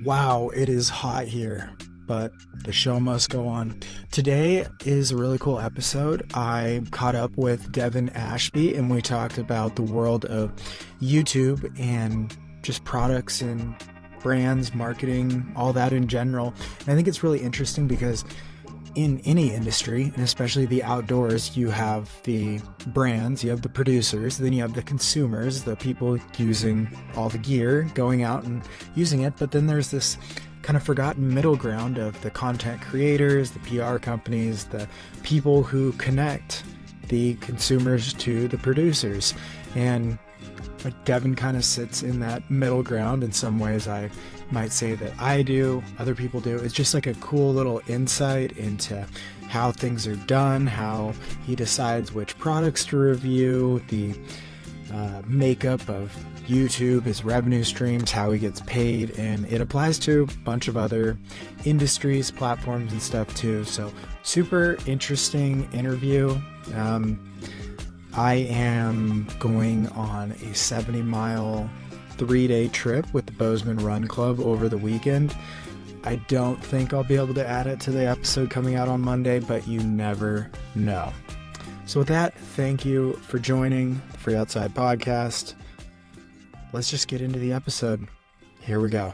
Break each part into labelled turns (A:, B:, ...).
A: Wow, it is hot here, but the show must go on. Today is a really cool episode. I caught up with Devin Ashby and we talked about the world of YouTube and just products and brands, marketing, all that in general. And I think it's really interesting because in any industry, and especially the outdoors, you have the brands, you have the producers, then you have the consumers, the people using all the gear, going out and using it. But then there's this kind of forgotten middle ground of the content creators, the PR companies, the people who connect the consumers to the producers. And like Devin kind of sits in that middle ground. In some ways, I might say that I do, other people do. It's just like a cool little insight into how things are done, how he decides which products to review, the makeup of YouTube, his revenue streams, how he gets paid, and it applies to a bunch of other industries, platforms, and stuff too. So super interesting interview. I am going on a 70-mile 3-day trip with the Bozeman Run Club over the weekend. I don't think I'll be able to add it to the episode coming out on Monday, but you never know. So with that, thank you for joining the Free Outside Podcast. Let's just get into the episode. Here we go.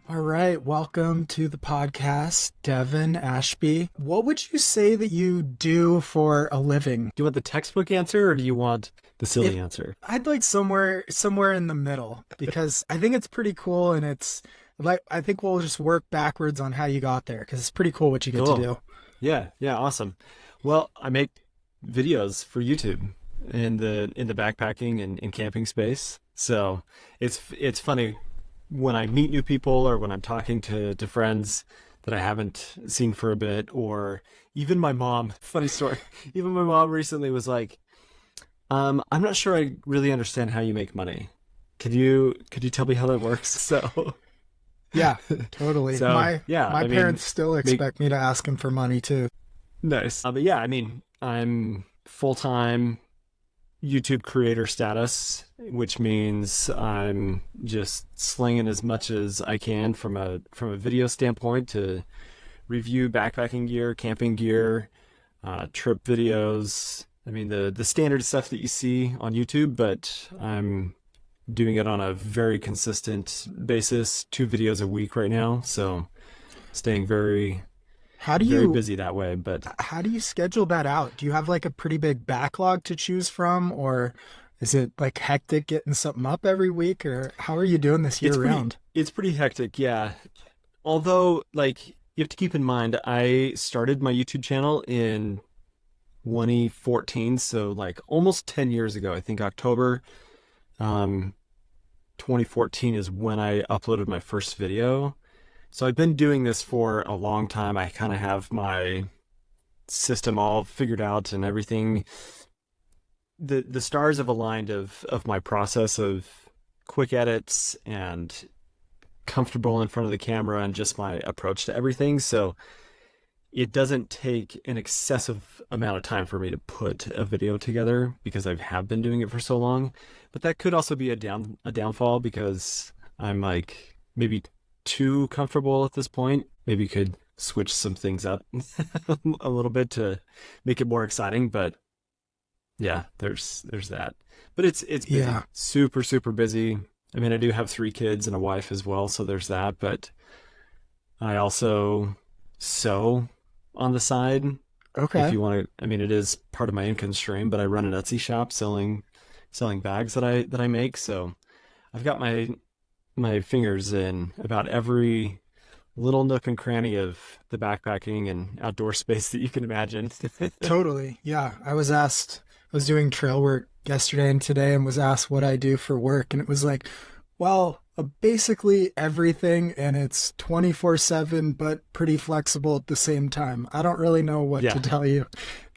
A: All right, welcome to the podcast, Devin Ashby. What would you say that you do for a living?
B: Do you want the textbook answer or do you want the silly answer?
A: I'd like somewhere in the middle because I think it's pretty cool, and it's like I think we'll just work backwards on how you got there because it's pretty cool what you get to do.
B: Yeah, awesome. Well, I make videos for YouTube in the backpacking and camping space. So it's funny when I meet new people or when I'm talking to friends that I haven't seen for a bit, or even my mom. Funny story. Even my mom recently was like, I'm not sure I really understand how you make money. Could you tell me how that works? So
A: yeah, totally.
B: So,
A: my
B: I
A: parents still expect me to ask them for money too.
B: Nice. But yeah, I mean, I'm full-time YouTube creator status, which means I'm just slinging as much as I can from a video standpoint to review backpacking gear, camping gear, trip videos. I mean, the standard stuff that you see on YouTube, but I'm doing it on a very consistent basis, 2 videos a week right now. So staying very busy that way. But
A: how do you schedule that out? Do you have like a pretty big backlog to choose from, or is it like hectic getting something up every week, or how are you doing this year round?
B: It's pretty hectic, yeah. Although, like, you have to keep in mind, I started my YouTube channel in 2014, so like almost 10 years ago. I think October 2014 is when I uploaded my first video. So I've been doing this for a long time. I kind of have my system all figured out and everything. The stars have aligned of my process of quick edits and comfortable in front of the camera and just my approach to everything. So it doesn't take an excessive amount of time for me to put a video together because I have been doing it for so long. But that could also be a downfall because I'm like maybe too comfortable at this point. Maybe could switch some things up a little bit to make it more exciting, but yeah, there's that. But it's busy. Yeah. Super busy. I mean, I do have 3 kids and a wife as well, so there's that, but I also sew on the side.
A: Okay.
B: If you want to, I mean, it is part of my income stream, but I run an Etsy shop selling bags that I make, so I've got my fingers in about every little nook and cranny of the backpacking and outdoor space that you can imagine.
A: Totally. Yeah. I was doing trail work yesterday and today and was asked what I do for work. And it was like, well, basically everything. And it's 24/7, but pretty flexible at the same time. I don't really know what to tell you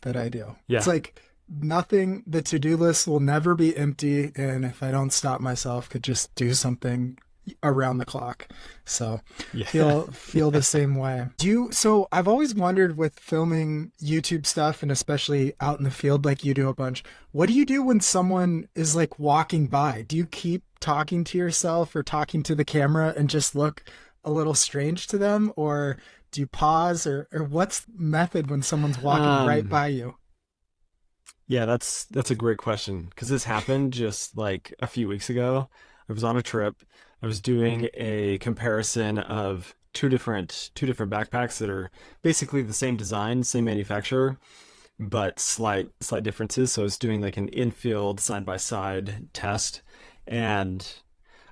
A: that I do. Yeah. It's like nothing, the to-do list will never be empty. And if I don't stop myself, could just do something around the clock. So feel the same way. So I've always wondered with filming YouTube stuff and especially out in the field like you do a bunch, what do you do when someone is like walking by? Do you keep talking to yourself or talking to the camera and just look a little strange to them? Or do you pause, or what's the method when someone's walking right by you?
B: Yeah, that's a great question, because this happened just like a few weeks ago. I was on a trip. I was doing a comparison of two different backpacks that are basically the same design, same manufacturer, but slight differences. So I was doing like an in-field side-by-side test, and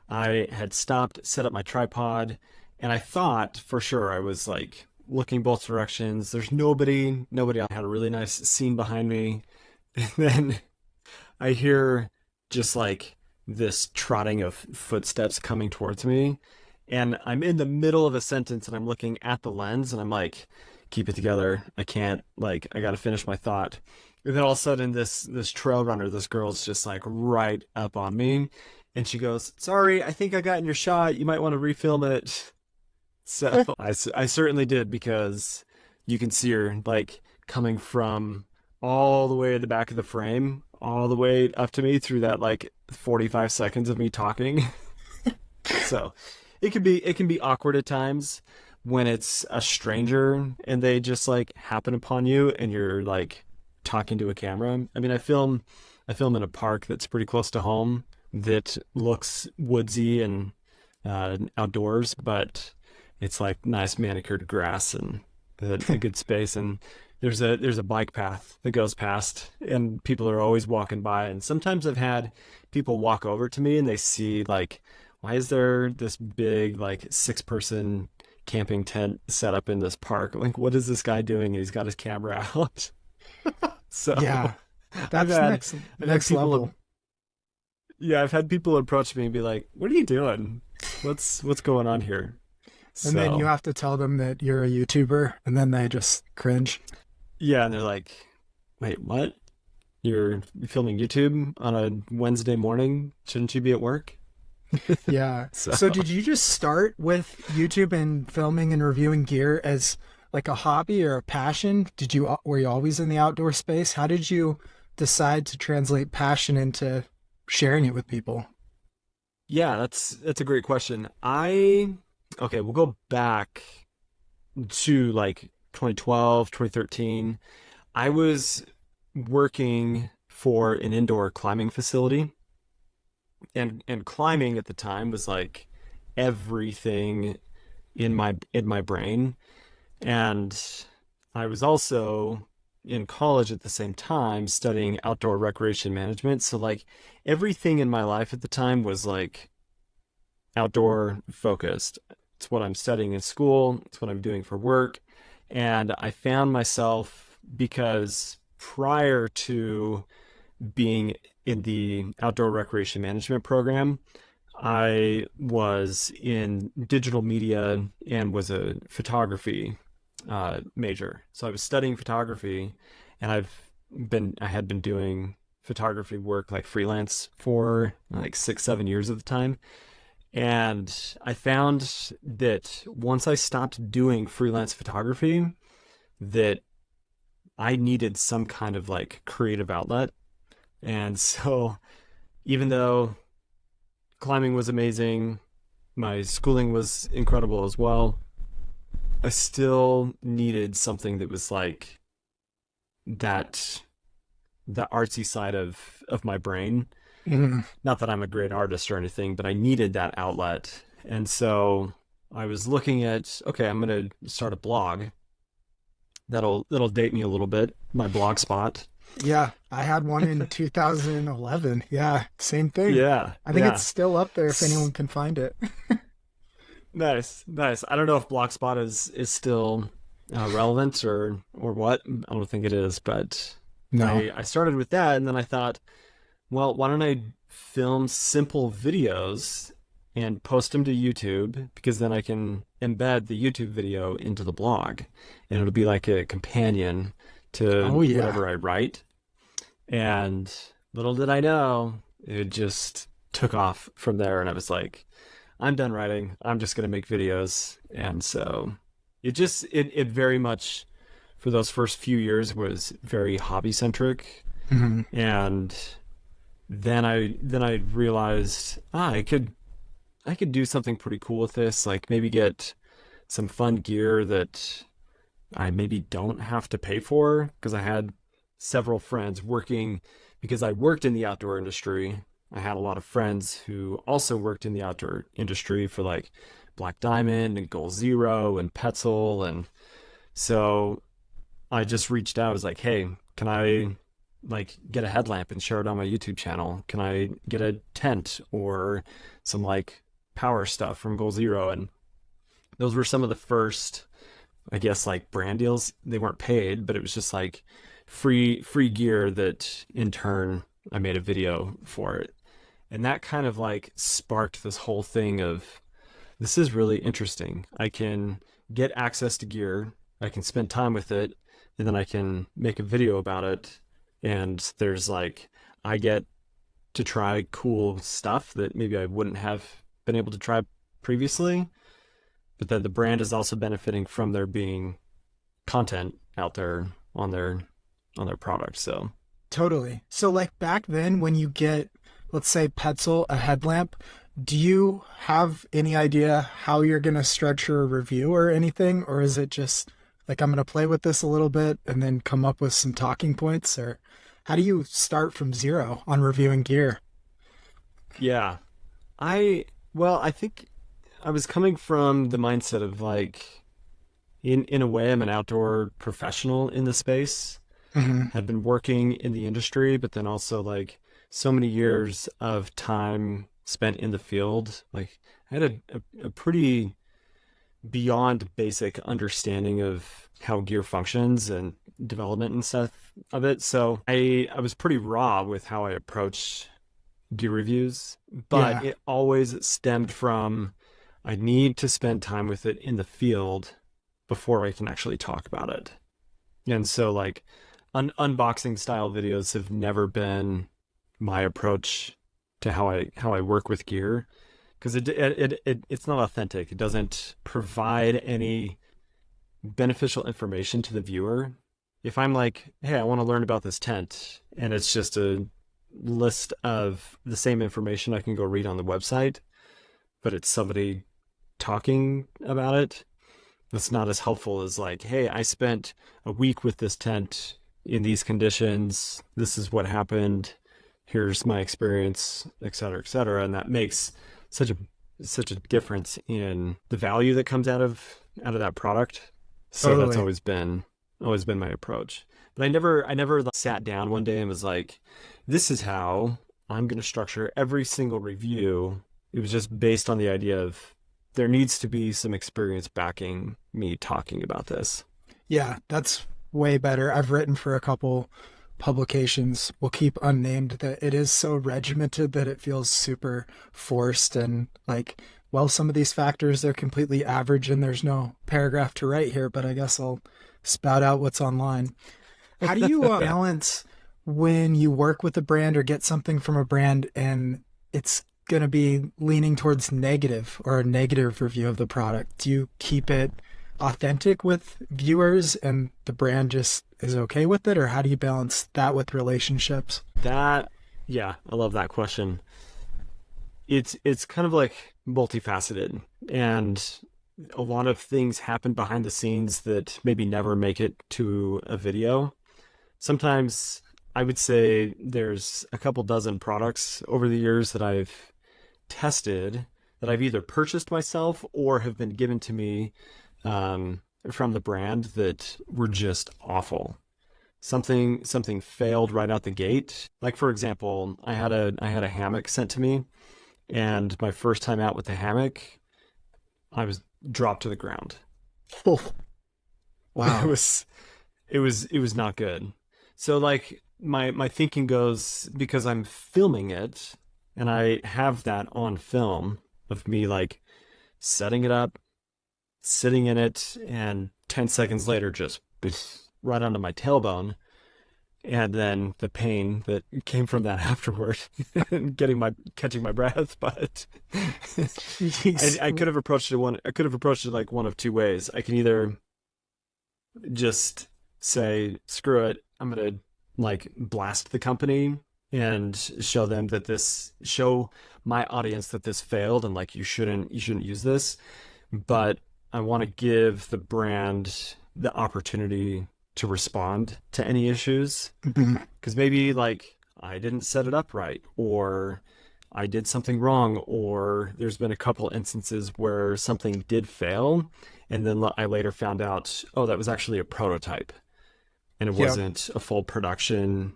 B: I had stopped, set up my tripod, and I thought for sure I was like looking both directions. There's nobody. I had a really nice scene behind me. And then I hear just like this trotting of footsteps coming towards me. And I'm in the middle of a sentence and I'm looking at the lens and I'm like, keep it together. I can't, like, I got to finish my thought. And then all of a sudden this trail runner, this girl's just like right up on me. And she goes, sorry, I think I got in your shot. You might want to refilm it. So I certainly did, because you can see her like coming from all the way at the back of the frame, all the way up to me through that like 45 seconds of me talking. So it can be awkward at times when it's a stranger and they just like happen upon you and you're like talking to a camera. I mean, I film in a park that's pretty close to home that looks woodsy and outdoors, but it's like nice manicured grass and a good space, and there's a bike path that goes past, and people are always walking by. And sometimes I've had people walk over to me and they see like, why is there this big like 6-person camping tent set up in this park? Like, what is this guy doing? And he's got his camera out. So
A: yeah, that's next level.
B: Yeah, I've had people approach me and be like, what are you doing? What's going on here?
A: And then you have to tell them that you're a YouTuber, and then they just cringe.
B: Yeah, and they're like, wait, what? You're filming YouTube on a Wednesday morning? Shouldn't you be at work?
A: Yeah. So did you just start with YouTube and filming and reviewing gear as like a hobby or a passion? Were you always in the outdoor space? How did you decide to translate passion into sharing it with people?
B: Yeah, that's a great question. Okay, we'll go back to like 2012, 2013. I was working for an indoor climbing facility, and climbing at the time was like everything in my brain. And I was also in college at the same time studying outdoor recreation management. So like everything in my life at the time was like outdoor focused. It's what I'm studying in school. It's what I'm doing for work. And I found myself, because prior to being in the outdoor recreation management program, I was in digital media and was a photography major. So I was studying photography, and I had been doing photography work like freelance for like 6-7 years at the time. And I found that once I stopped doing freelance photography, that I needed some kind of like creative outlet. And so even though climbing was amazing, my schooling was incredible as well, I still needed something that was like that, the artsy side of my brain.
A: Mm-hmm.
B: Not that I'm a great artist or anything, but I needed that outlet. And so I was looking at, okay, I'm going to start a blog. That'll date me a little bit, my blog spot.
A: Yeah, I had one in 2011. Yeah, same thing.
B: Yeah.
A: I think it's still up there if anyone can find it.
B: Nice. I don't know if Blogspot is still relevant or what. I don't think it is, but
A: no.
B: I started with that, and then I thought, well, why don't I film simple videos and post them to YouTube, because then I can embed the YouTube video into the blog, and it'll be like a companion to whatever I write. And little did I know, it just took off from there, and I was like, I'm done writing. I'm just going to make videos. And so it very much, for those first few years, was very hobby centric.
A: Mm-hmm.
B: And then I realized I could do something pretty cool with this, like maybe get some fun gear that I maybe don't have to pay for, because I had several friends working, because I worked in the outdoor industry. I had a lot of friends who also worked in the outdoor industry for like Black Diamond and Goal Zero and Petzl. And so I just reached out. I was like, hey, can I like get a headlamp and share it on my YouTube channel? Can I get a tent or some like power stuff from Goal Zero? And those were some of the first, I guess, like brand deals. They weren't paid, but it was just like free gear that in turn I made a video for it. And that kind of like sparked this whole thing of, this is really interesting. I can get access to gear, I can spend time with it, and then I can make a video about it. And there's like, I get to try cool stuff that maybe I wouldn't have been able to try previously. But then the brand is also benefiting from there being content out there on their product. So
A: Totally. So like back then when you get, let's say Petzl, a headlamp, do you have any idea how you're going to structure a review or anything? Or is it just like, I'm going to play with this a little bit and then come up with some talking points? Or how do you start from zero on reviewing gear?
B: yeah, I think I was coming from the mindset of like, in a way, I'm an outdoor professional in the space.
A: Mm-hmm.
B: Had been working in the industry, but then also like so many years of time spent in the field. Like I had a pretty beyond basic understanding of how gear functions and development and stuff of it. So I was pretty raw with how I approached gear reviews, but
A: Yeah.
B: it always stemmed from, I need to spend time with it in the field before I can actually talk about it. And so like unboxing style videos have never been my approach to how I work with gear, because it's not authentic. It doesn't provide any beneficial information to the viewer. If I'm like, hey, I want to learn about this tent, and it's just a list of the same information I can go read on the website, but it's somebody talking about it, that's not as helpful as like, hey, I spent a week with this tent in these conditions. This is what happened. Here's my experience, et cetera, et cetera. And that makes such a difference in the value that comes out of that product. So
A: Totally.
B: that's always been my approach. But I never like, sat down one day and was like, this is how I'm going to structure every single review. It was just based on the idea of, there needs to be some experience backing me talking about this.
A: Yeah, that's way better. I've written for a couple publications, we'll keep unnamed, that it is so regimented that it feels super forced and like, well, some of these factors, they're completely average and there's no paragraph to write here, but I guess I'll spout out what's online. How do you balance when you work with a brand or get something from a brand and it's going to be leaning towards negative or a negative review of the product? Do you keep it authentic with viewers and the brand just is okay with it? Or how do you balance that with relationships?
B: Yeah, I love that question. It's kind of like multifaceted, and a lot of things happen behind the scenes that maybe never make it to a video. Sometimes I would say there's a couple dozen products over the years that I've tested that I've either purchased myself or have been given to me from the brand that were just awful. Something failed right out the gate. Like for example, I had a hammock sent to me, and my first time out with the hammock, I was dropped to the ground.
A: Oh, wow.
B: It was not good. So like my thinking goes, because I'm filming it and I have that on film of me like setting it up, sitting in it, and 10 seconds later just right onto my tailbone, and then the pain that came from that afterward and catching my breath. But I could have approached it like one of two ways. I can either just say, screw it, I'm gonna like blast the company and show my audience that this failed and like you shouldn't use this. But I want to give the brand the opportunity to respond to any issues, because maybe like I didn't set it up right, or I did something wrong, or there's been a couple instances where something did fail, and then I later found out, oh, that was actually a prototype, and it
A: Yep.
B: wasn't a full production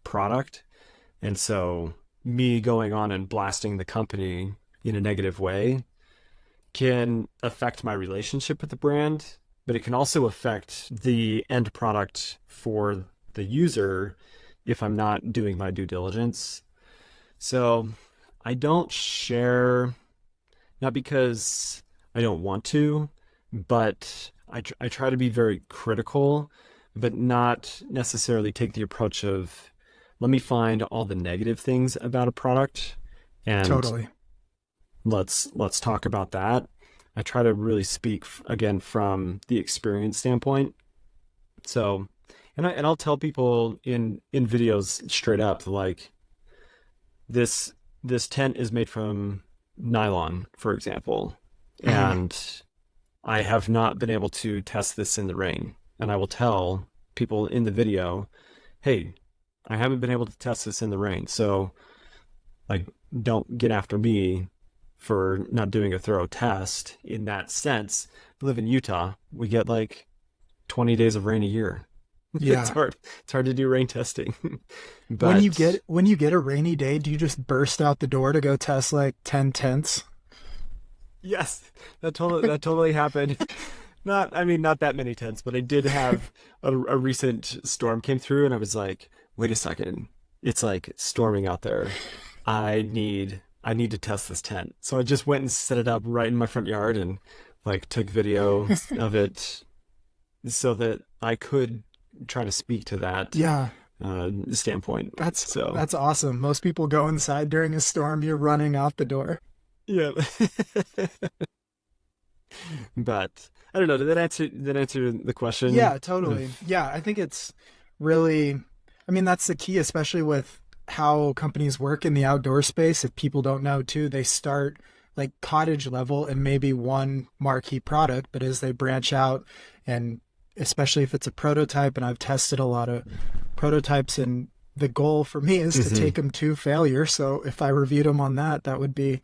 B: product. And so me going on and blasting the company in a negative way can affect my relationship with the brand, but it can also affect the end product for the user if I'm not doing my due diligence. So I don't share, not because I don't want to, but I try to be very critical, but not necessarily take the approach of, let me find all the negative things about a product and
A: Totally.
B: let's talk about that. I try to really speak again from the experience standpoint. So, and I'll tell people in videos straight up, like, this tent is made from nylon, for example, and I have not been able to test this in the rain. And I will tell people in the video, hey, I haven't been able to test this in the rain, so like, don't get after me for not doing a thorough test. In that sense, I live in Utah. We get like 20 days of rain a year.
A: Yeah.
B: It's hard to do rain testing. But
A: When you get a rainy day, do you just burst out the door to go test like 10 tents?
B: yes, that totally happened. Not that many tents, but I did have a recent storm came through, and I was like, wait a second, it's like storming out there. I need to test this tent. So I just went and set it up right in my front yard and like took video of it so that I could try to speak to that standpoint.
A: That's awesome. Most people go inside during a storm. You're running out the door.
B: Yeah. But I don't know. Did that answer the question?
A: Yeah, totally. Yeah, I think it's really, I mean, that's the key, especially with how companies work in the outdoor space. If people don't know too, they start like cottage level and maybe one marquee product, but as they branch out, and especially if it's a prototype, and I've tested a lot of prototypes, and the goal for me is to take them to failure. So if I reviewed them on that, that would be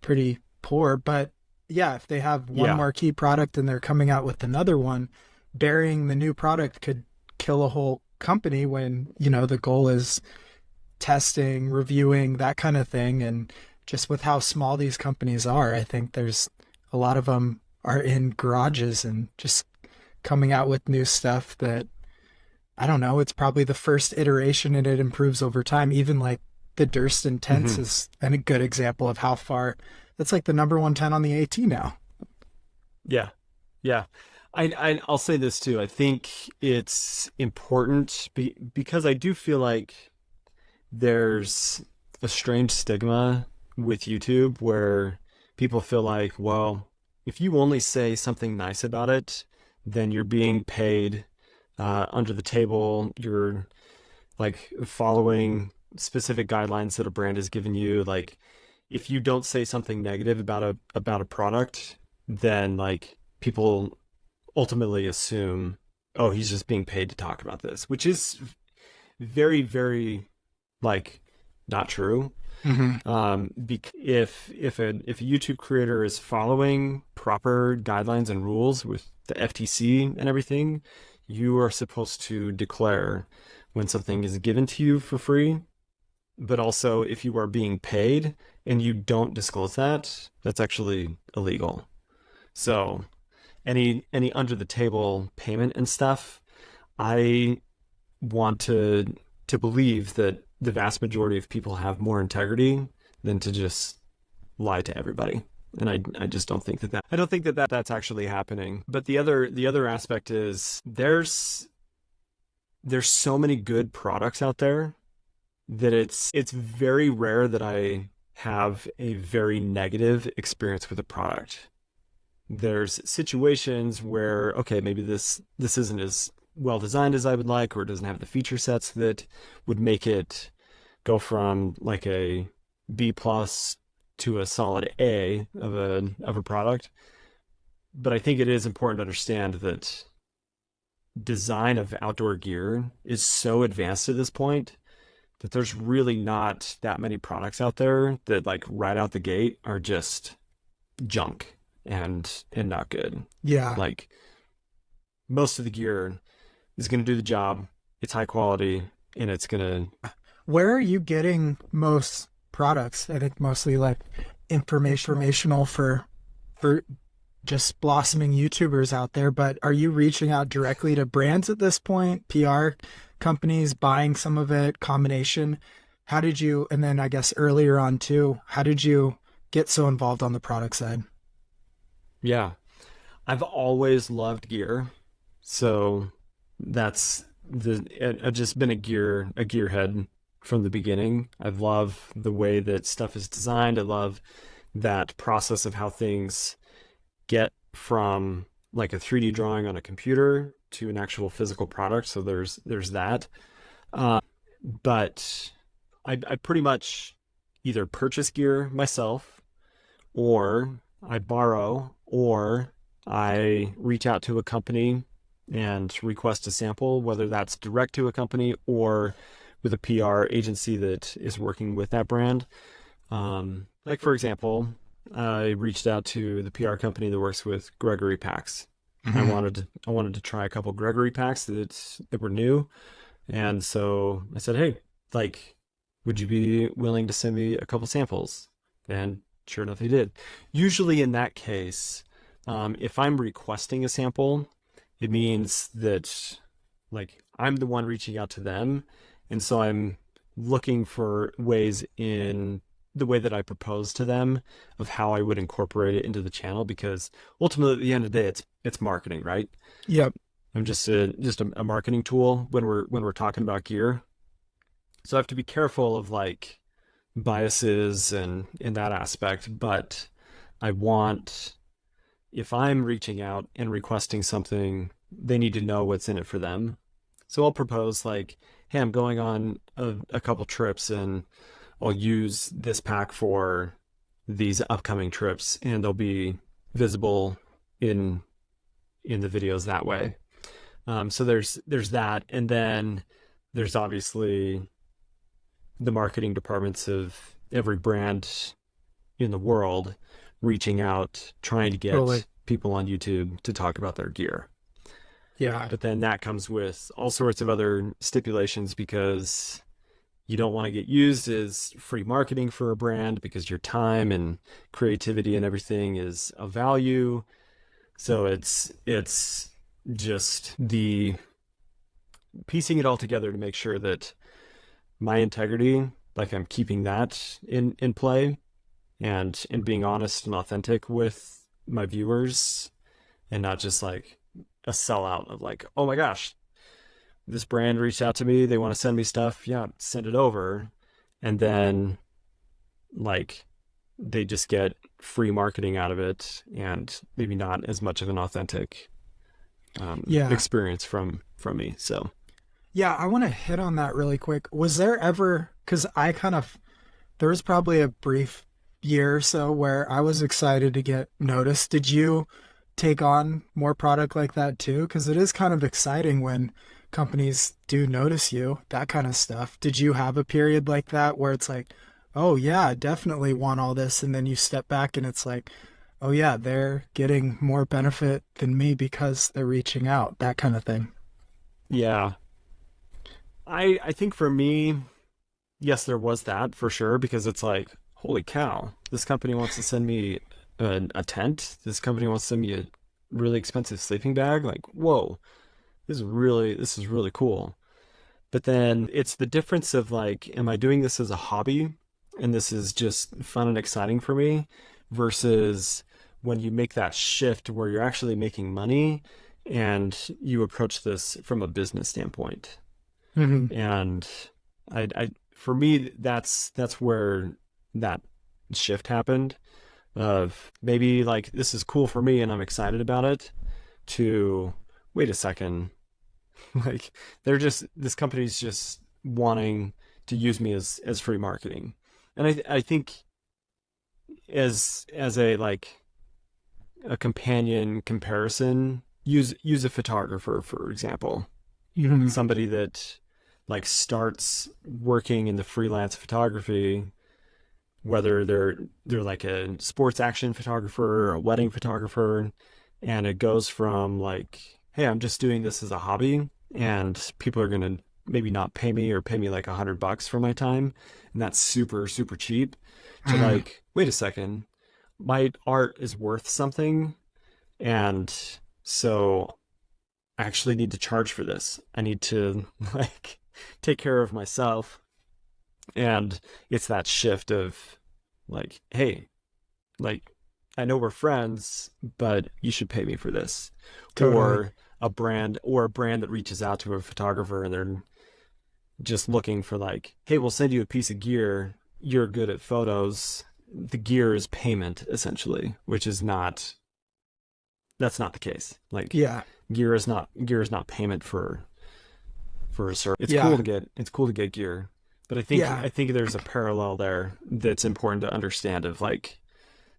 A: pretty poor. But yeah, if they have one marquee product and they're coming out with another one, burying the new product could kill a whole company when, you know, the goal is testing, reviewing, that kind of thing. And just with how small these companies are, I think there's a lot of them are in garages and just coming out with new stuff that, I don't know, it's probably the first iteration and it improves over time. Even like the Durston tents is a good example of how far. That's like the number one tent on the AT now.
B: Yeah. I'll say this too. I think it's important because I do feel like there's a strange stigma with YouTube where people feel like, well, if you only say something nice about it, then you're being paid under the table. You're like following specific guidelines that a brand has given you. Like, if you don't say something negative about a product, then like people ultimately assume, oh, he's just being paid to talk about this, which is very, very like not true. If a YouTube creator is following proper guidelines and rules with the FTC and everything, you are supposed to declare when something is given to you for free. But also, if you are being paid and you don't disclose that, that's actually illegal. So any under the table payment and stuff, I want to believe that the vast majority of people have more integrity than to just lie to everybody. And I just don't think that's actually happening. But the other aspect is there's so many good products out there that it's very rare that I have a very negative experience with a product. There's situations where, okay, maybe this isn't as well designed as I would like, or it doesn't have the feature sets that would make it go from like a B plus to a solid A of a product. But I think it is important to understand that design of outdoor gear is so advanced at this point that there's really not that many products out there that like right out the gate are just junk and not good.
A: Yeah.
B: Like most of the gear is going to do the job. It's high quality and it's going to.
A: Where are you getting most products? I think mostly like informational for just blossoming YouTubers out there, but are you reaching out directly to brands at this point? PR companies buying some of it, combination? How did you, and then I guess earlier on too, how did you get so involved on the product side?
B: Yeah. I've always loved gear. So I've just been a gearhead from the beginning. I love the way that stuff is designed. I love that process of how things get from like a 3D drawing on a computer to an actual physical product. So there's that. But I pretty much either purchase gear myself, or I borrow, or I reach out to a company and request a sample, whether that's direct to a company or with a PR agency that is working with that brand. Like for example, I reached out to the PR company that works with Gregory packs. I wanted to try a couple Gregory packs that were new. And so I said, hey, like, would you be willing to send me a couple samples? And sure enough, they did. Usually in that case, if I'm requesting a sample, it means that like I'm the one reaching out to them. And so I'm looking for ways in the way that I propose to them of how I would incorporate it into the channel, because ultimately at the end of the day, it's marketing, right?
A: Yep.
B: I'm just a marketing tool when we're talking about gear. So I have to be careful of like biases and in that aspect, but I want, if I'm reaching out and requesting something, they need to know what's in it for them. So I'll propose like, hey, I'm going on a couple trips and I'll use this pack for these upcoming trips, and they'll be visible in the videos that way. So there's that, and then there's obviously the marketing departments of every brand in the world reaching out, trying to get people on YouTube to talk about their gear.
A: Yeah.
B: But then that comes with all sorts of other stipulations, because you don't want to get used as free marketing for a brand, because your time and creativity and everything is of value. So it's just the piecing it all together to make sure that my integrity, like I'm keeping that in play, and being honest and authentic with my viewers, and not just like a sellout of like, oh my gosh, this brand reached out to me, they want to send me stuff, yeah, send it over, and then like they just get free marketing out of it and maybe not as much of an authentic experience from me. So
A: yeah, I want to hit on that really quick. Was there ever, because there was probably a brief year or so where I was excited to get noticed. Did you take on more product like that too? Because it is kind of exciting when companies do notice you, that kind of stuff. Did you have a period like that where it's like, oh yeah, I definitely want all this, and then you step back and it's like, oh yeah, they're getting more benefit than me because they're reaching out, that kind of thing?
B: yeah, I think for me, yes, there was that for sure, because it's like, holy cow, this company wants to send me a tent. This company wants to send me a really expensive sleeping bag. Like, whoa, this is really cool. But then it's the difference of like, am I doing this as a hobby and this is just fun and exciting for me, versus when you make that shift where you're actually making money and you approach this from a business standpoint.
A: Mm-hmm.
B: And for me, that's where that shift happened, of maybe like, this is cool for me and I'm excited about it, to wait a second, Like this company's just wanting to use me as free marketing. And I think as a like a companion comparison, use a photographer, for example.
A: Mhm.
B: Somebody that like starts working in the freelance photography, whether they're like a sports action photographer or a wedding photographer, and it goes from like, hey, I'm just doing this as a hobby, and people are gonna maybe not pay me or pay me like $100 for my time, and that's super super cheap, to
A: Mhm.
B: like, wait a second, my art is worth something, and so I actually need to charge for this. I need to like take care of myself. And it's that shift of like, hey, like I know we're friends, but you should pay me for this.
A: Totally.
B: Or a brand that reaches out to a photographer and they're just looking for like, hey, we'll send you a piece of gear. You're good at photos. The gear is payment essentially, which is not that's not the case. Like
A: Yeah.
B: gear is not payment for a service.
A: Yeah.
B: It's cool to get gear, but I think
A: Yeah.
B: I think there's a parallel there that's important to understand. Of like,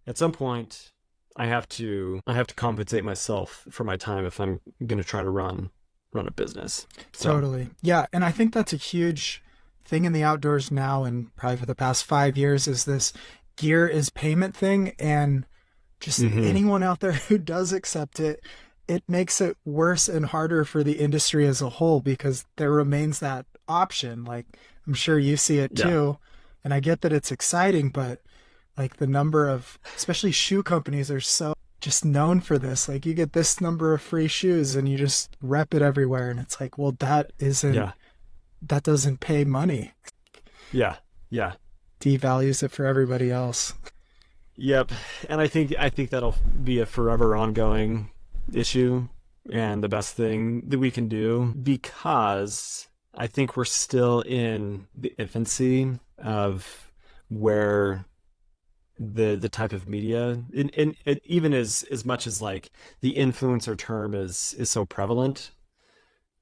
B: at some point, I have to compensate myself for my time if I'm going to try to run a business. So
A: Totally. Yeah. And I think that's a huge thing in the outdoors now, and probably for the past 5 years, is this gear is payment thing. And just
B: hmm
A: anyone out there who does accept it, it makes it worse and harder for the industry as a whole, because there remains that option. Like, I'm sure you see it
B: yeah,
A: too. And I get that it's exciting, but like the number of, especially shoe companies, are so just known for this. Like, you get this number of free shoes and you just rep it everywhere. And it's like, well,
B: yeah,
A: that doesn't pay money.
B: yeah, yeah.
A: Devalues it for everybody else.
B: Yep. And I think that'll be a forever ongoing issue, and the best thing that we can do, because I think we're still in the infancy of where the type of media, and even as much as like the influencer term is so prevalent,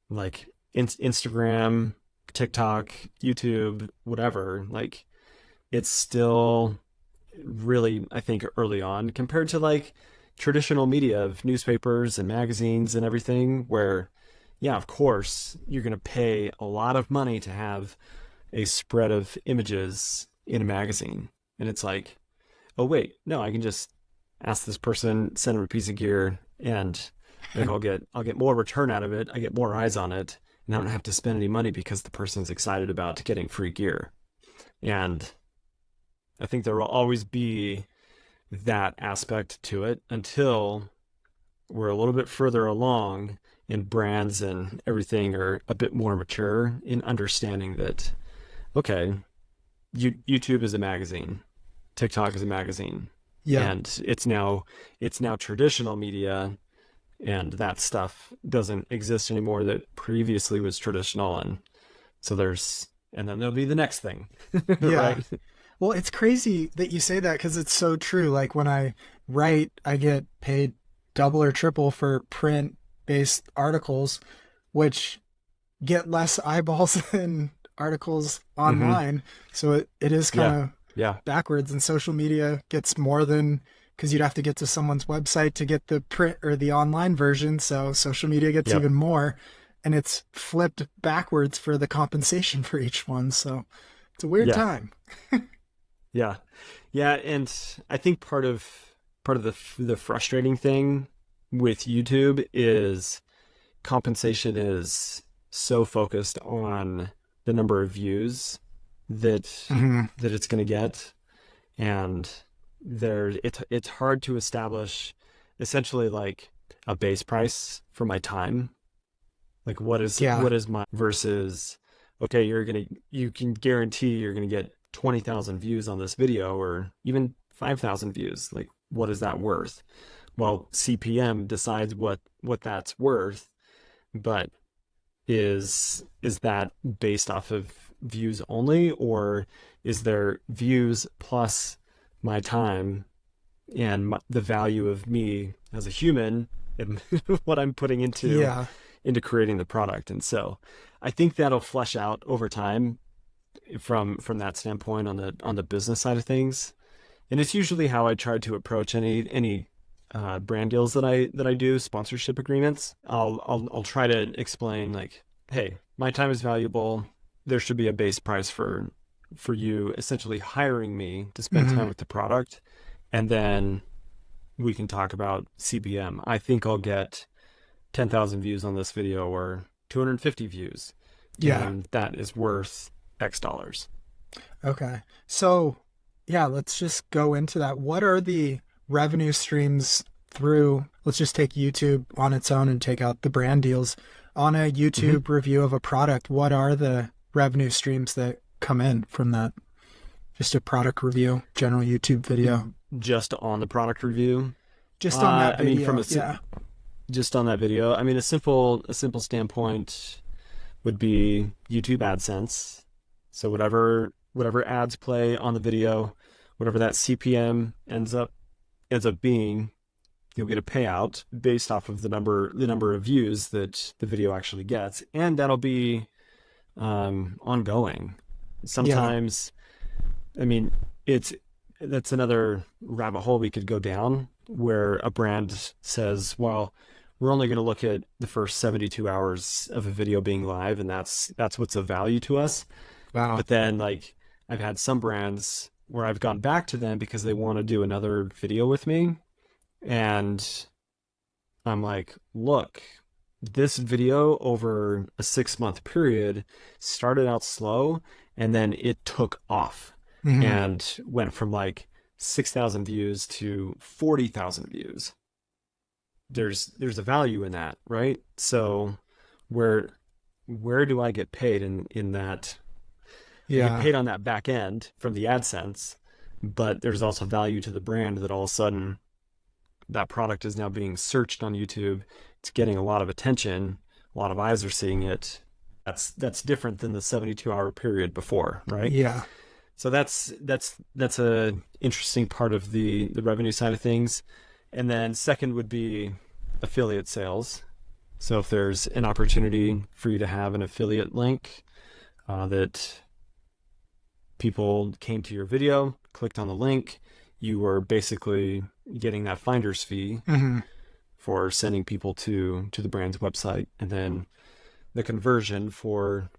B: like Instagram, TikTok, YouTube, whatever, like it's still really, I think, early on compared to like traditional media of newspapers and magazines and everything, where, yeah, of course, you're going to pay a lot of money to have a spread of images in a magazine. And it's like, oh, wait, no, I can just ask this person, send them a piece of gear, and like I'll get more return out of it. I get more eyes on it, and I don't have to spend any money because the person's excited about getting free gear. And I think there will always be that aspect to it until we're a little bit further along and brands and everything are a bit more mature in understanding that, okay, YouTube is a magazine, TikTok is a magazine,
A: Yeah.
B: and it's now traditional media, and that stuff doesn't exist anymore that previously was traditional. And so and then there'll be the next thing,
A: Yeah.
B: right?
A: Well, it's crazy that you say that, because it's so true. Like, when I write, I get paid double or triple for print based articles, which get less eyeballs than articles
B: hmm
A: online. So it is kind
B: Yeah,
A: of
B: yeah,
A: backwards, and social media gets more than, because you'd have to get to someone's website to get the print or the online version. So social media gets
B: yep,
A: even more, and it's flipped backwards for the compensation for each one. So it's a weird
B: yeah.
A: time.
B: Yeah. Yeah, and I think part of the frustrating thing with YouTube is compensation is so focused on the number of views that
A: Hmm.
B: that it's going to get, and it's hard to establish essentially like a base price for my time. Like,
A: Yeah.
B: what is my versus, okay, you can guarantee you're gonna get 20,000 views on this video, or even 5,000 views. Like, what is that worth? Well, CPM decides what that's worth, but is that based off of views only, or is there views plus my time and the value of me as a human and what I'm putting into
A: Yeah.
B: creating the product. And so I think that'll flesh out over time from that standpoint on the business side of things. And it's usually how I try to approach any brand deals that I do, sponsorship agreements. I'll try to explain like, hey, my time is valuable. There should be a base price for you essentially hiring me to spend time with the product, and then we can talk about CPM. I think I'll get 10,000 views on this video or 250 views.
A: Yeah.
B: And that is worth X dollars.
A: Okay. So yeah, let's just go into that. What are the revenue streams through, let's just take YouTube on its own and take out the brand deals. On a YouTube review of a product, what are the revenue streams that come in from that? Just a product review, general YouTube video.
B: Just on the product review?
A: Just on that video,
B: just on that video. I mean, a simple standpoint would be YouTube AdSense. So whatever ads play on the video, whatever that CPM ends up being, you'll get a payout based off of the number of views that the video actually gets, and that'll be ongoing. Sometimes, I mean, that's another rabbit hole we could go down, where a brand says, well, we're only going to look at the first 72 hours of a video being live, and that's what's of value to us.
A: Wow.
B: But then, like, I've had some brands where I've gone back to them because they want to do another video with me, and I'm like, look, this video over a 6-month period started out slow, and then it took off and went from like 6,000 views to 40,000 views. There's a value in that, right? So where do I get paid in that? Yeah, I get paid on that back end from the AdSense, but there's also value to the brand that all of a sudden that product is now being searched on YouTube. It's getting a lot of attention. A lot of eyes are seeing it. That's different than the 72-hour period before, right?
A: Yeah.
B: So that's a interesting part of the revenue side of things. And then second would be affiliate sales. So if there's an opportunity for you to have an affiliate link that people came to your video, clicked on the link, you were basically getting that finder's fee for sending people to the brand's website, and then the conversion for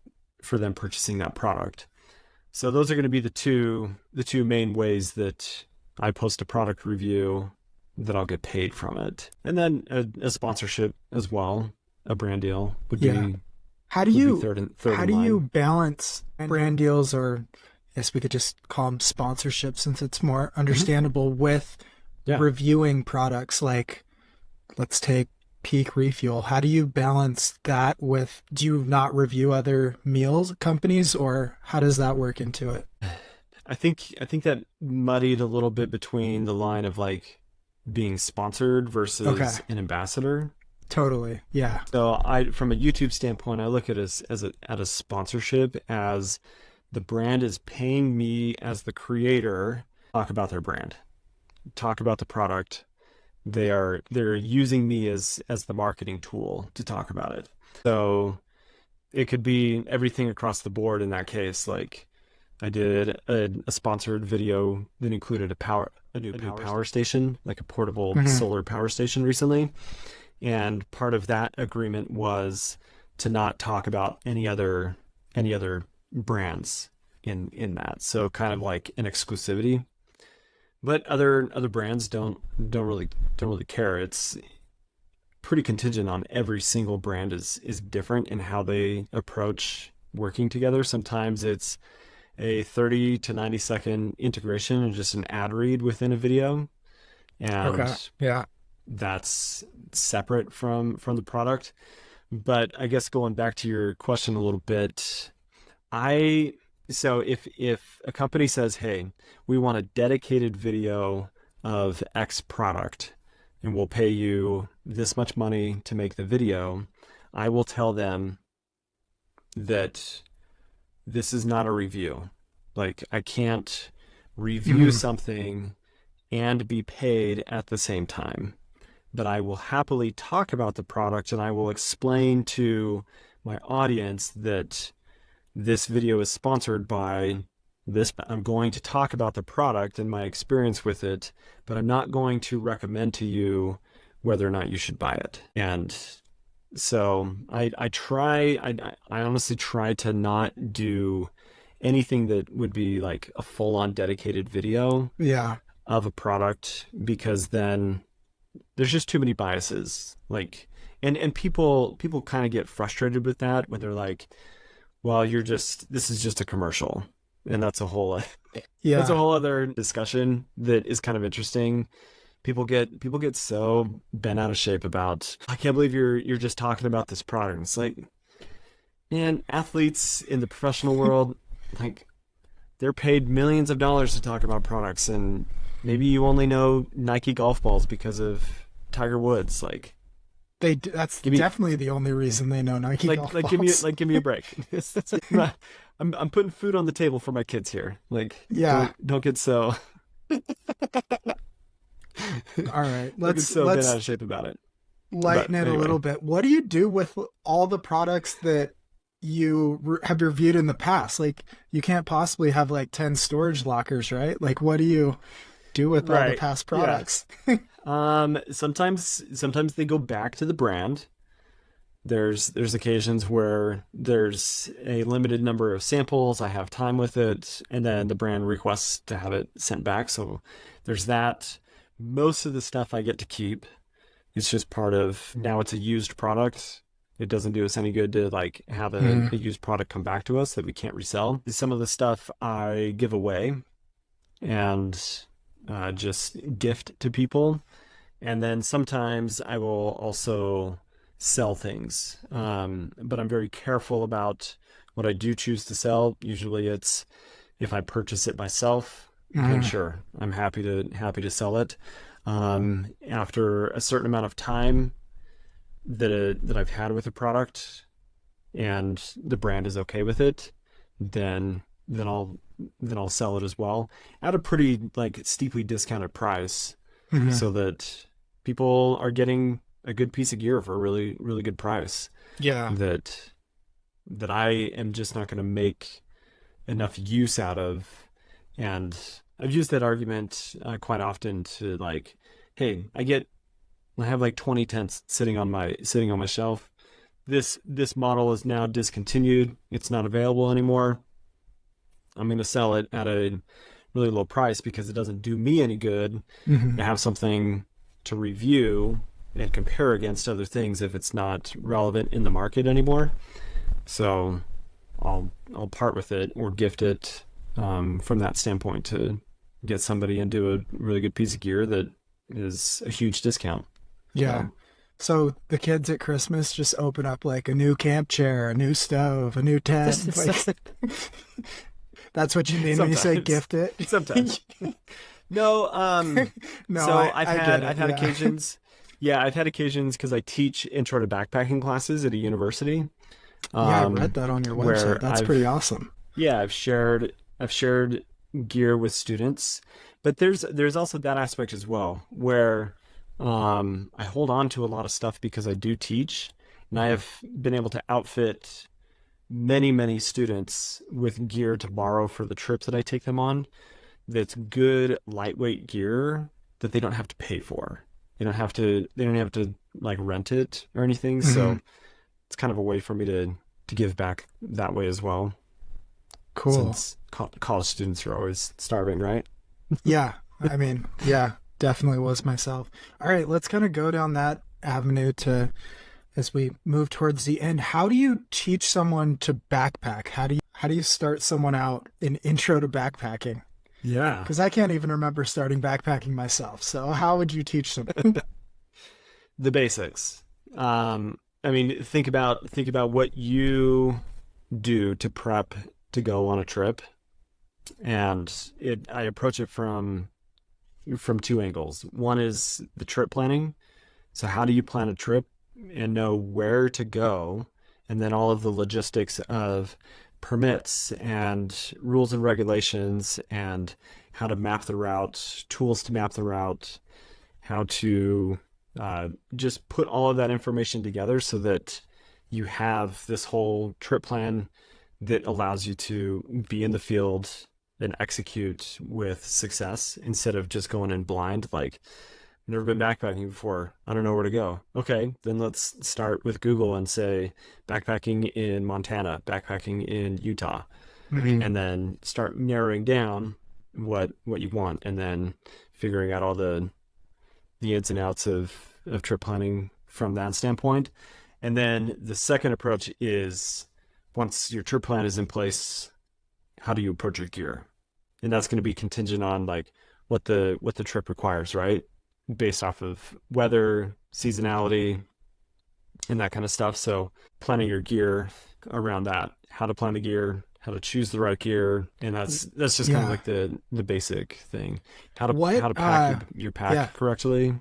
B: them purchasing that product. So those are going to be the two main ways that I post a product review that I'll get paid from it. And then a sponsorship as well, a brand deal would be.
A: How do you
B: third
A: you balance brand deals, or I guess we could just call them sponsorships since it's more understandable, with reviewing products? Like, let's take Peak Refuel. How do you balance that with, do you not review other meals companies, or how does that work into it?
B: I think that muddied a little bit between the line of like being sponsored versus an ambassador.
A: Totally. Yeah.
B: So from a YouTube standpoint, I look at it as a sponsorship, as the brand is paying me as the creator talk about their brand, talk about the product. They're using me as the marketing tool to talk about it. So it could be everything across the board in that case. Like, I did a sponsored video that included a new power station, like a portable solar power station recently. And part of that agreement was to not talk about any other brands in that. So kind of like an exclusivity. But other brands don't really care. It's pretty contingent on every single brand is different in how they approach working together. Sometimes it's a 30 to 90 second integration and just an ad read within a video. And that's separate from the product. But I guess going back to your question a little bit, so if a company says, hey, we want a dedicated video of X product and we'll pay you this much money to make the video, I will tell them that this is not a review. Like, I can't review something and be paid at the same time. but I will happily talk about the product, and I will explain to my audience that this video is sponsored by this. I'm going to talk about the product and my experience with it, but I'm not going to recommend to you whether or not you should buy it. And so I honestly try to not do anything that would be like a full-on dedicated video of a product, because then there's just too many biases. Like, and people kind of get frustrated with that when they're like, well, this is just a commercial. And that's a whole that's a whole other discussion that is kind of interesting. People get so bent out of shape about, I can't believe you're just talking about this product. And it's like, man, athletes in the professional world, like, they're paid millions of dollars to talk about products, and maybe you only know Nike golf balls because of Tiger Woods. Like,
A: that's definitely the only reason they know Nike golf balls.
B: Give me a break. I'm putting food on the table for my kids here. Like, don't get so.
A: All right, let's
B: bent out of shape about it.
A: Lighten it a little bit. What do you do with all the products that you have reviewed in the past? Like, you can't possibly have like 10 storage lockers, right? Like, what do you do with all the past products?
B: Sometimes they go back to the brand. There's occasions where there's a limited number of samples, I have time with it, and then the brand requests to have it sent back. So there's that. Most of the stuff I get to keep. It's just part of, now it's a used product. It doesn't do us any good to like have a used product come back to us that we can't resell. Some of the stuff I give away and just gift to people. And then sometimes I will also sell things. But I'm very careful about what I do choose to sell. Usually it's, if I purchase it myself, then sure, I'm happy to sell it. After a certain amount of time that I've had with a product and the brand is okay with it, then I'll sell it as well at a pretty like steeply discounted price, so that people are getting a good piece of gear for a really, really good price. Yeah. That I am just not going to make enough use out of. And I've used that argument quite often to like, hey, I have like 20 tents sitting on my shelf. This model is now discontinued. It's not available anymore. I'm going to sell it at a really low price because it doesn't do me any good to have something to review and compare against other things if it's not relevant in the market anymore. So I'll part with it or gift it from that standpoint to get somebody into a really good piece of gear that is a huge discount.
A: Yeah. So the kids at Christmas just open up like a new camp chair, a new stove, a new tent. Like, that's what you mean when you say gift it?
B: Sometimes. No,
A: no.
B: So I've had occasions. Yeah, I've had occasions because I teach intro to backpacking classes at a university.
A: I read that on your website. That's pretty awesome.
B: Yeah, I've shared gear with students, but there's also that aspect as well where I hold on to a lot of stuff because I do teach, and I have been able to outfit many students with gear to borrow for the trips that I take them on. That's good lightweight gear that they don't have to pay for. They don't have to like rent it or anything. So it's kind of a way for me to give back that way as well.
A: Cool.
B: Since college students are always starving, right?
A: Yeah. I mean, yeah, definitely was myself. All right, let's kind of go down that avenue as we move towards the end. How do you teach someone to backpack? How do you start someone out in intro to backpacking?
B: Yeah.
A: Because I can't even remember starting backpacking myself. So how would you teach someone?
B: The basics. I mean, think about what you do to prep to go on a trip. And I approach it from two angles. One is the trip planning. So how do you plan a trip and know where to go? And then all of the logistics of permits and rules and regulations and how to map the route, tools to map the route, how to just put all of that information together so that you have this whole trip plan that allows you to be in the field and execute with success instead of just going in blind. Like, never been backpacking before. I don't know where to go. Okay, then let's start with Google and say backpacking in Montana, backpacking in Utah, and then start narrowing down what you want, and then figuring out all the ins and outs of trip planning from that standpoint. And then the second approach is, once your trip plan is in place, how do you approach your gear? And that's going to be contingent on like what the trip requires, right? Based off of weather, seasonality, and that kind of stuff. So planning your gear around that, how to plan the gear, how to choose the right gear, and that's just kind of like the basic thing. How to pack your pack correctly.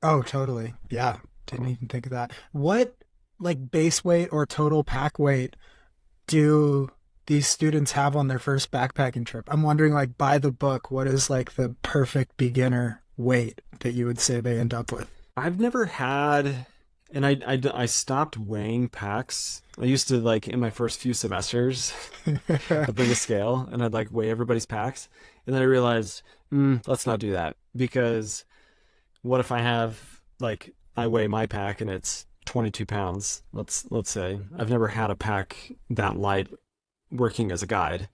A: Oh, totally. Yeah, didn't even think of that. What like base weight or total pack weight do these students have on their first backpacking trip? I'm wondering, like, by the book, what is like the perfect beginner weight that you would say they end up with?
B: I've never had, and I stopped weighing packs. I used to, like, in my first few semesters, I'd bring a scale and I'd like weigh everybody's packs. And then I realized, let's not do that, because what if I have, like, I weigh my pack and it's 22 pounds, let's say. I've never had a pack that light working as a guide,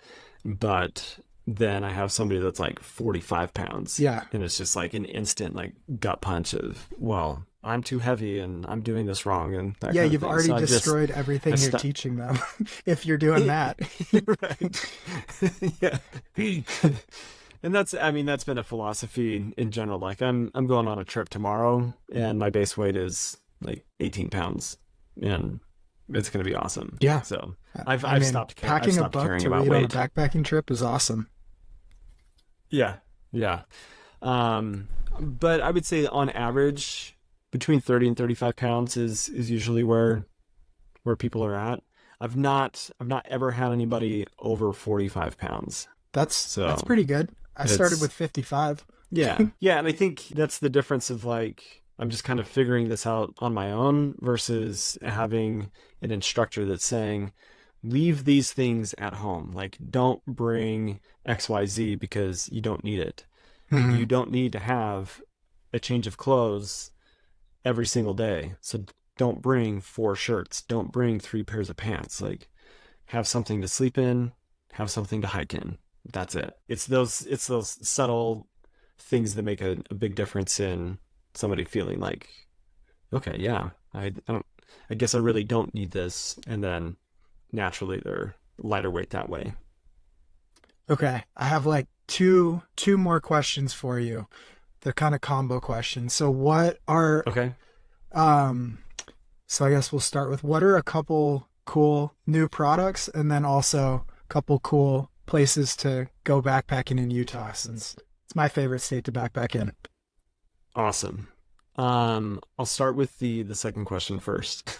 B: but then I have somebody that's like 45 pounds.
A: Yeah.
B: And it's just like an instant like gut punch of, well, I'm too heavy and I'm doing this wrong. And that kind of
A: you've
B: thing.
A: already
B: So
A: destroyed everything you're teaching them if you're doing that.
B: Right. Yeah. And that's been a philosophy in general. Like I'm going on a trip tomorrow and my base weight is like 18 pounds and it's going to be awesome.
A: Yeah.
B: So
A: I've
B: stopped
A: packing
B: I've
A: a book
B: caring
A: to
B: about
A: read
B: weight.
A: on a backpacking trip is awesome.
B: Yeah. Yeah. But I would say on average between 30 and 35 pounds is usually where people are at. I've not ever had anybody over 45 pounds.
A: That's pretty good. I started with 55.
B: Yeah. Yeah. And I think that's the difference of like, I'm just kind of figuring this out on my own versus having an instructor that's saying, leave these things at home. Like, don't bring XYZ because you don't need it. Mm-hmm. You don't need to have a change of clothes every single day. So don't bring 4 shirts. Don't bring 3 pairs of pants. Like, have something to sleep in, have something to hike in. That's it. It's those subtle things that make a big difference in somebody feeling like, okay, yeah, I guess I really don't need this, and then naturally they're lighter weight that way.
A: Okay, I have like two more questions for you. They're kind of combo questions. So what are so I guess we'll start with, what are a couple cool new products, and then also a couple cool places to go backpacking in Utah, since it's my favorite state to backpack in.
B: Awesome. I'll start with the second question first.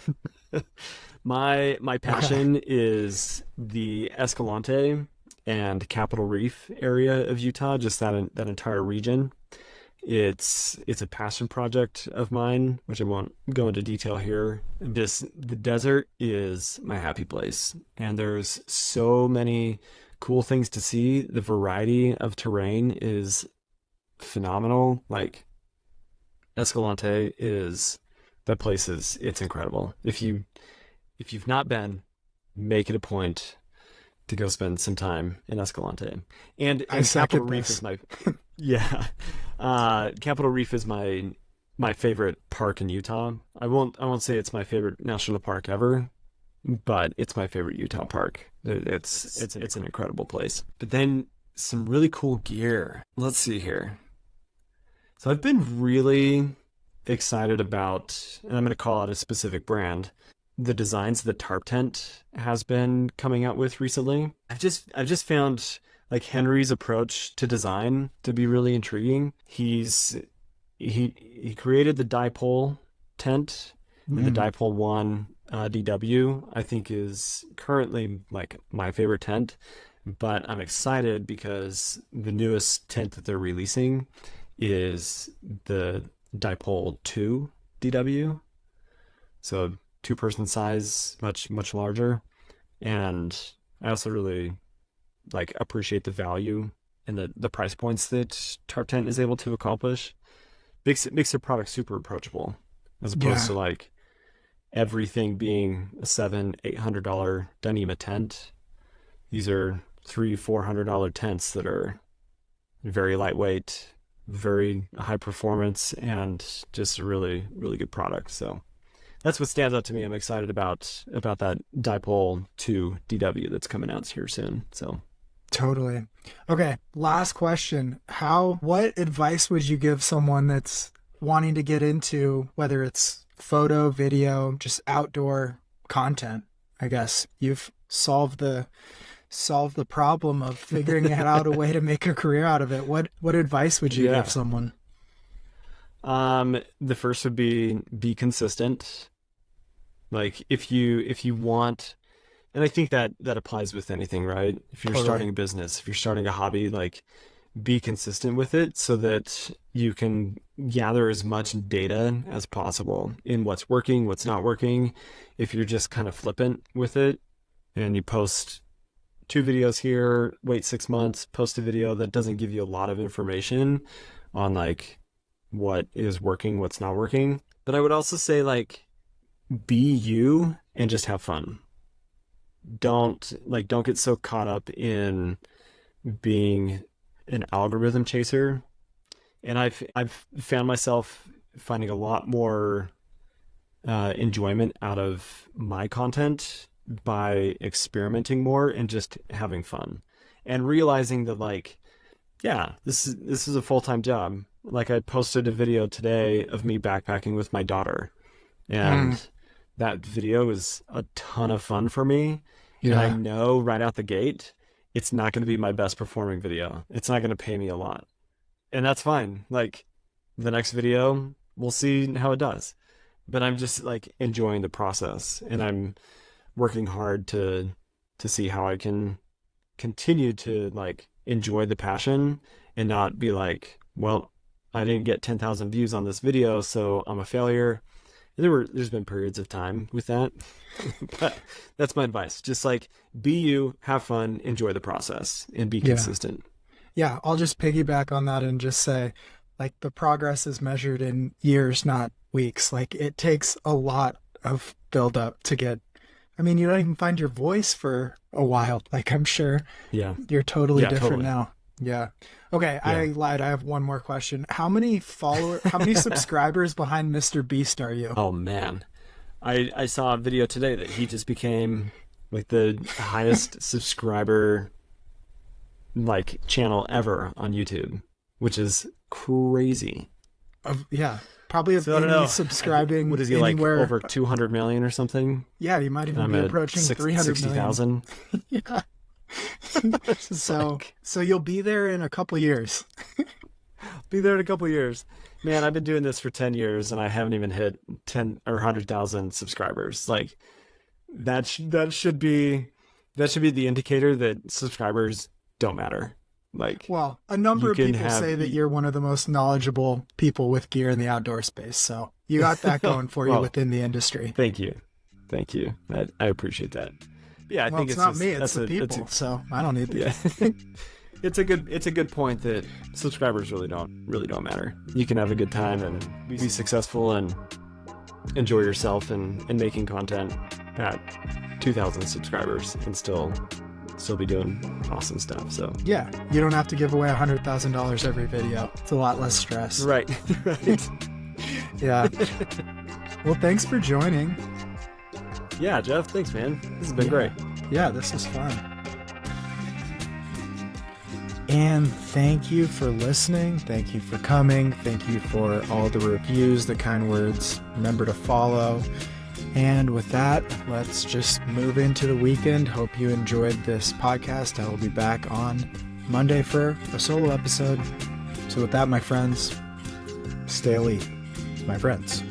B: My passion is the Escalante and Capitol Reef area of Utah, just that entire region. It's a passion project of mine, which I won't go into detail here. The desert is my happy place, and there's so many cool things to see. The variety of terrain is phenomenal. Like, Escalante it's incredible. If you've not been, make it a point to go spend some time in Escalante. And Capitol Reef is my Capitol Reef is my favorite park in Utah. I won't say it's my favorite national park ever, but it's my favorite Utah park. It's an incredible place. But then some really cool gear. Let's see here. So I've been really excited about, and I'm going to call out a specific brand, the designs the tarp tent has been coming out with recently. I've just found like Henry's approach to design to be really intriguing. He created the dipole tent, and the dipole 1 DW I think is currently like my favorite tent, but I'm excited because the newest tent that they're releasing is the dipole 2 DW. So 2-person size, much larger. And I also really like appreciate the value and the price points that Tarp Tent is able to accomplish. Makes their product super approachable, as opposed to like everything being a $700-800 Dyneema tent. These are $300-400 tents that are very lightweight, very high performance, and just a really good product. So that's what stands out to me. I'm excited about that dipole 2 DW that's coming out here soon. So
A: Totally. Okay, last question. What advice would you give someone that's wanting to get into, whether it's photo, video, just outdoor content? I guess you've solved the problem of figuring out a way to make a career out of it. What advice would you give someone?
B: The first would be consistent. Like if you want, and I think that applies with anything, right? If you're starting a business, if you're starting a hobby, like be consistent with it so that you can gather as much data as possible in what's working, what's not working. If you're just kind of flippant with it and you post 2 videos here, wait 6 months, post a video that doesn't give you a lot of information on like what is working, what's not working. But I would also say like be you and just have fun. Don't get so caught up in being an algorithm chaser. And I've found myself finding a lot more enjoyment out of my content by experimenting more and just having fun and realizing that like, yeah, this is a full-time job. Like I posted a video today of me backpacking with my daughter, and that video is a ton of fun for me. And I know right out the gate, it's not going to be my best performing video. It's not going to pay me a lot. And that's fine. Like the next video, we'll see how it does. But I'm just like enjoying the process, and I'm working hard to see how I can continue to like enjoy the passion and not be like, well, I didn't get 10,000 views on this video, so I'm a failure. There's been periods of time with that, but that's my advice. Just like be you, have fun, enjoy the process, and be consistent.
A: Yeah, I'll just piggyback on that and just say, like, the progress is measured in years, not weeks. Like, it takes a lot of build up to get. I mean, you don't even find your voice for a while. Like, I'm sure you're totally different now. Yeah. Okay, I lied. I have one more question. How many subscribers behind Mr. Beast are you?
B: Oh man. I saw a video today that he just became like the highest subscriber like channel ever on YouTube, which is crazy.
A: Probably
B: so, I don't know.
A: Subscribing.
B: What is he
A: anywhere,
B: like, over 200 million or something?
A: Yeah, he might even be approaching 360,000. Yeah. So you'll be there in a couple years.
B: Be there in a couple years. Man, I've been doing this for 10 years and I haven't even hit 10 or 100,000 subscribers. Like that should be the indicator that subscribers don't matter. Like,
A: well, a number of people say that you're one of the most knowledgeable people with gear in the outdoor space. So you got that going for you within the industry.
B: Thank you. I appreciate that. Yeah, I think
A: it's not me, it's the people. So I don't need that.
B: Yeah. It's a good point that subscribers really don't matter. You can have a good time and be successful and enjoy yourself and making content at 2,000 subscribers and still be doing awesome stuff. So
A: yeah, you don't have to give away $100,000 every video. It's a lot less stress.
B: Right.
A: Yeah. Well, thanks for joining.
B: Yeah, Jeff, thanks, man. This has been great.
A: Yeah, this was fun. And thank you for listening. Thank you for coming. Thank you for all the reviews, the kind words. Remember to follow. And with that, let's just move into the weekend. Hope you enjoyed this podcast. I will be back on Monday for a solo episode. So with that, my friends, stay elite, my friends.